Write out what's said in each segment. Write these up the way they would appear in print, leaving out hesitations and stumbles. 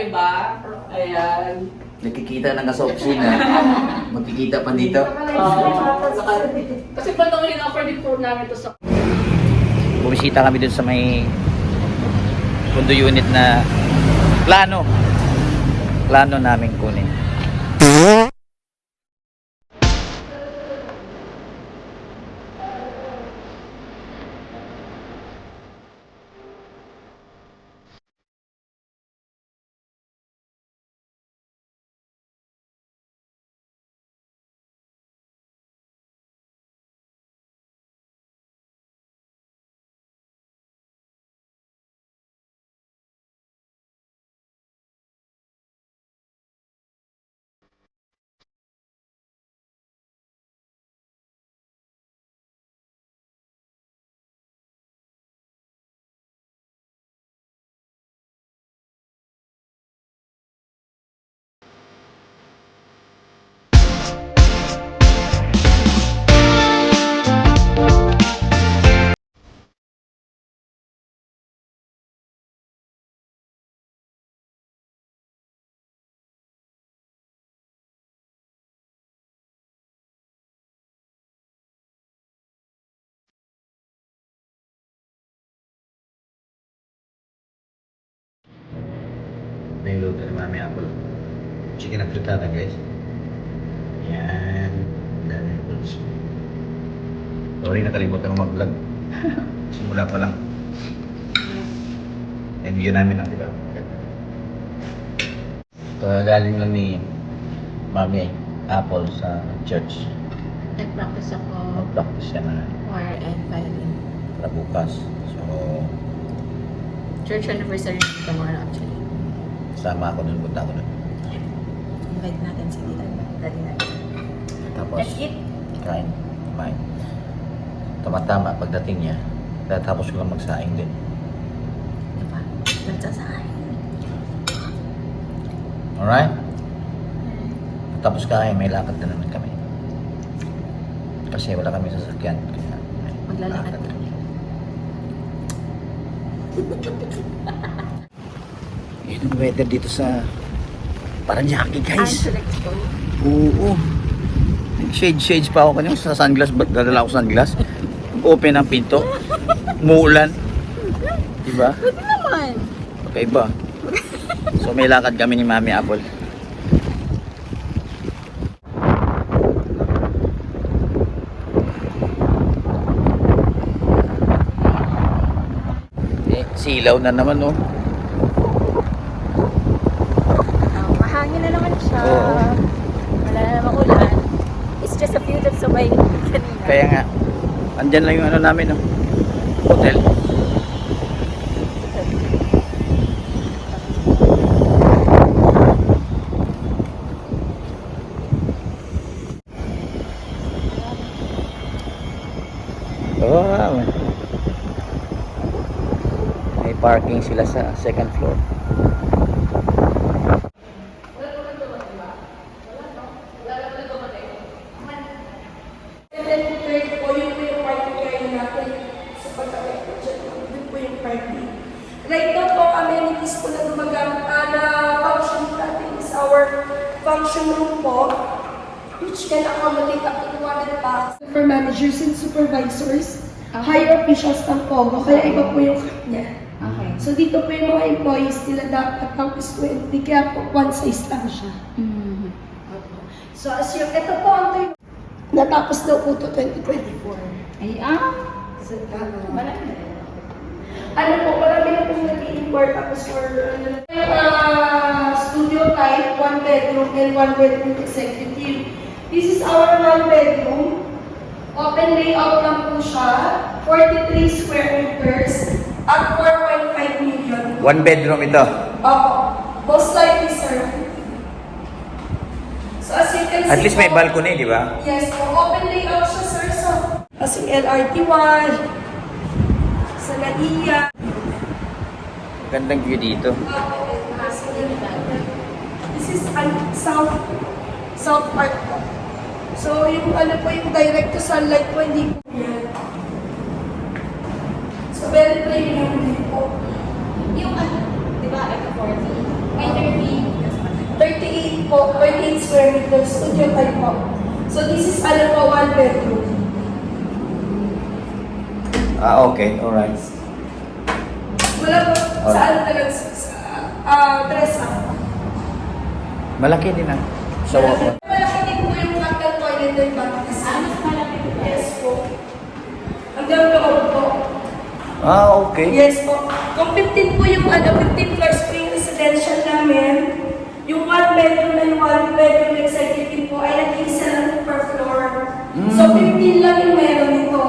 iba. Ayan. Nakikita na nga sa opisina. Magkikita pa dito. Kasi bandang in-offer din po namin to sa... Bumisita kami dun sa may condo unit na plano namin kunin. Niluto ni Mami Apple. Chicken na frittata, guys. Yan. Dami noodles. Sorry, nakalimutan ko mag-vlog. Simula pa lang. Enview namin ang diba? Ito, galing lang ni Mami Apple sa church. Nag-practice ako Mag-practice siya na choir and violin. para bukas. So, Church anniversary tomorrow actually. sama ako dun, punta ako dun. Invite natin si Tita. Dali natin. Tapos, Let's eat. kain, kumain. Tama-tama, pagdating niya, tapos ko lang magsaing din. Diba? Nagsasahay. Alright? Tapos kain, may lakad na naman kami. Kasi wala kami sasakyan. Kaya may Maglalakad lakad. kami. Yun ang weather dito sa Paranaque, guys. Let's go. Oo. Shades pa ako kanina sa sunglass. Dadala ako sunglass. Open ang pinto. Muulan. Diba? Pwede naman. Kakaiba. So may lakad kami ni Mami Apple. Silaw na naman, oh. Mahangin na naman siya. Oo. Wala na namang ulan. It's just a few days away kanina. Kaya nga, andyan lang yung ano namin, oh. Hotel. Wow. May parking sila sa second floor. And then third po, yun po yung party kayo natin sa pagkakit po dyan. Yun po yung party. Right now po, amenities po na gumagamit na function natin is our function room po, which can accommodate up to 200 packs. For managers and supervisors, higher officials ng Pogo, kaya iba po yung cut niya. Okay. So dito po yung mga employees nila dapat ang is 20, kaya po one size lang siya. Mm-hmm. So as yung, ito po ang term, natapos daw po ito 2024. Ay, So, marami. ano po, marami na pong nag-i-import tapos for studio type, 1 bedroom and 1 bedroom executive. This is our 1 bedroom. Open layout lang po siya. 43 square meters at 4.5 million. One bedroom ito. Opo. Most likely, sir. So as you can see At least may po, balcony, di ba? yes po. Open layout siya, sir. So, as yung LRT1, sa Naiya, Gandang view dito. this is south part po. So, yung ano po, yung direct to sunlight po, hindi po yan. So, very premium din po. Yung ano, di ba, ito 40? May 30 po, 28 square meters, studio type po. So this is ano po, 1 bedroom. Okay, alright. Wala po, sa ano talaga, dress up. Malaki din ah. Sa wako. Malaki din po yung factor toilet and bath. Mas malaki po. Yes po. Hanggang loob po. Okay. Yes po. Kung 15 po yung 15 floors po yung residential namin, yung 1 bedroom na yung 1 bedroom executive po ay nag-iisa lang po per floor. So 15 lang yung meron nito.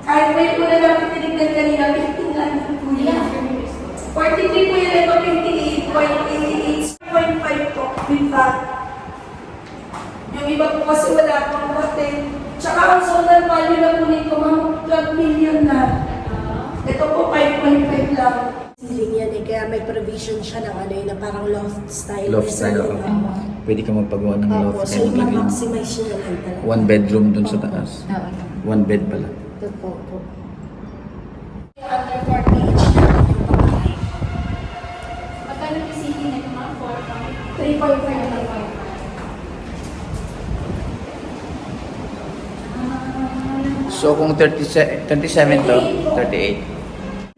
Kahit po yung una natin tinignan kanina, 15 lang yung po yan. 43 po yun ito, 58.88, 0.5 po with that. Yung iba po kasi wala pong bate. Tsaka ang zonal value na po nito, mga 12 million na. Ito po, 5.5 lang. Ceiling yan eh, kaya may provision siya ng ano yun, na parang loft style. Loft style, okay. Pwede ka magpagawa ng Opo, loft. so Kaya maglagay. ma-maximize siya naman talaga. 1 bedroom dun sa taas. Oo. 1 bed pala. Totoo po. Under 40 each na yung babae. Magkano yung ceiling na ito, ma'am? 3.5 lang. So kung 37 to, 38.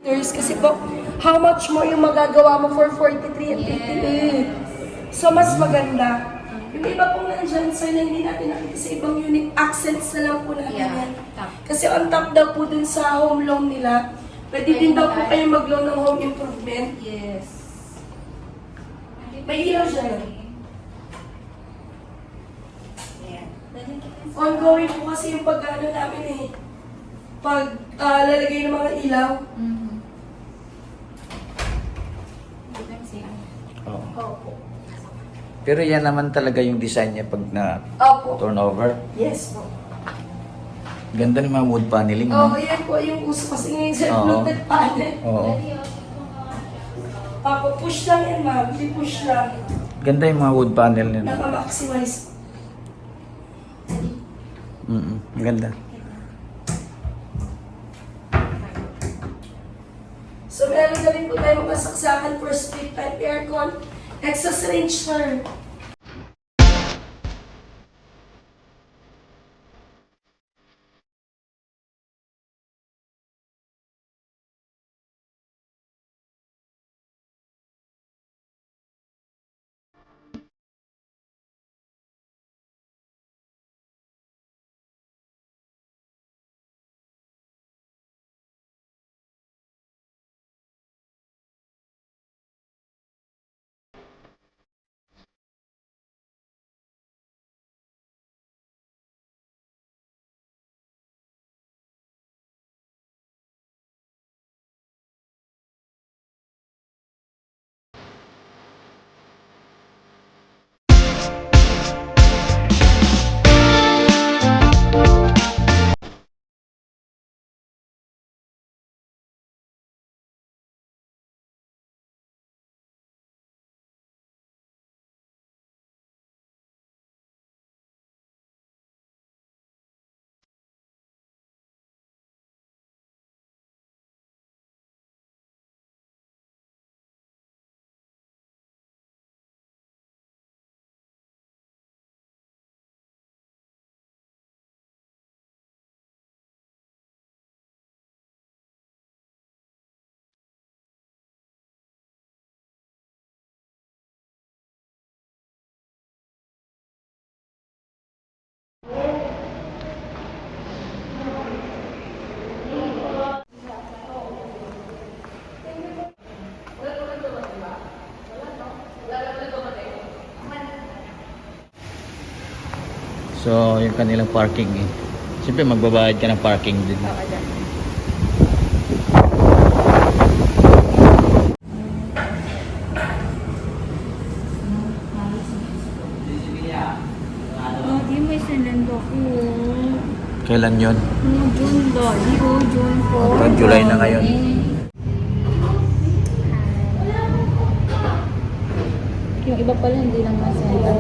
There's kasi po, how much more yung magagawa mo for 43 and 58? So mas maganda. Yung iba pong nandyan, sir, na hindi natin nakita sa ibang unit, accents na lang po natin Yeah. yan. Kasi on top daw po dun sa home loan nila, pwede din daw po kayo mag-loan ng home improvement. Yes. May ilaw siya na. Ayan. Ongoing po kasi yung pag-ano namin eh. Pag lalagay ng mga ilaw. Mhm. Dito siya. Oo. Opo. Pero yan naman talaga yung design niya pag na Opo. turnover. Yes po. Ganda ng mga wood paneling. Oo, no? yan po yung uso kasi ngayon sa Oo. fluted panel. Oo. Opo, push lang yan ma'am. Hindi push lang. Ganda yung mga wood panel nila. Naka-maximize. Ganda. So meron na rin po tayo mga saksakan for split type aircon. Exhaust range sir. So, yung kanilang parking eh. Siyempre magbabayad ka ng parking din. Oo, dyan. Daddy, may sinendo ko. Kailan yon? June, Daddy. Oh, June 4. Hanggang July na ngayon. Yung iba pala hindi lang masenda.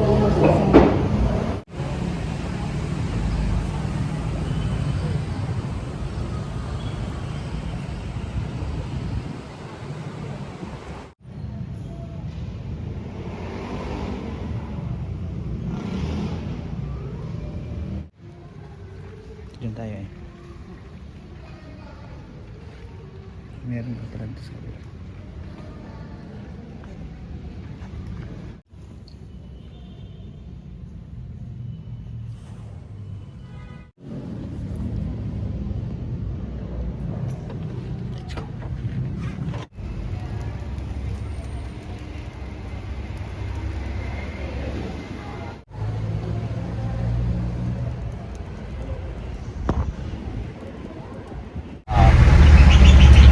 dyan tayo eh. Meron pa pala dito sa kabila.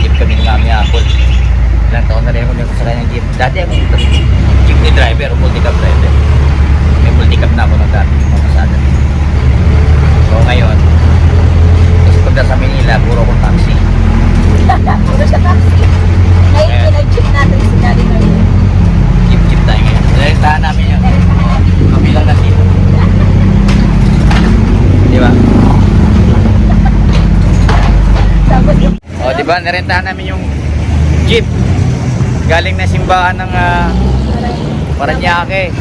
Jeep kami ng Mami Apple. Ilang taon na rin ako nagkasakay ng jeep. Dati ako jeepney driver o multicab driver. May multicab na ako ng dati. Pamasada. So ngayon, kasi pag nasa Manila, puro akong taxi. Puro siya taxi. Ngayon, pinag-jeep natin si Daddy ngayon. Jeep tayo ngayon. Direktahan namin yun. Kabilang na dito. Di ba? Tapos yung O, di ba? Narentahan namin yung jeep. Galing na simbahan ng Paranaque.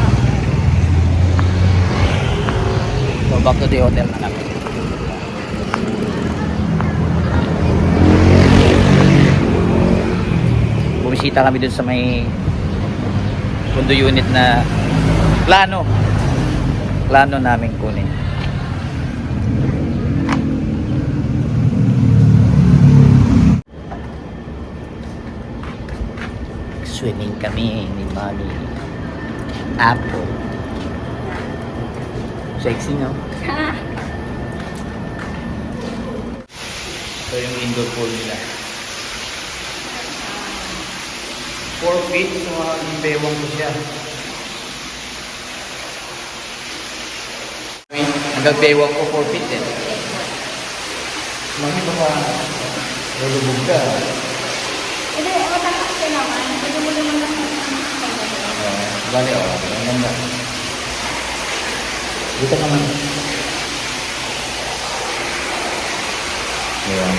So, back to the hotel na namin. Bumisita kami dun sa may condo unit na plano namin kunin. Swimming kami ni Mami Apple. Sexy, no? Ito yung indoor pool nila. 4 feet, so bewang ko siya. Hanggang bewang ko 4 feet eh. Mami, baka lulubog ka. Hindi, matakas ka naman. Pwede mo naman lang Bali, ang ganda. Dito naman. Diba?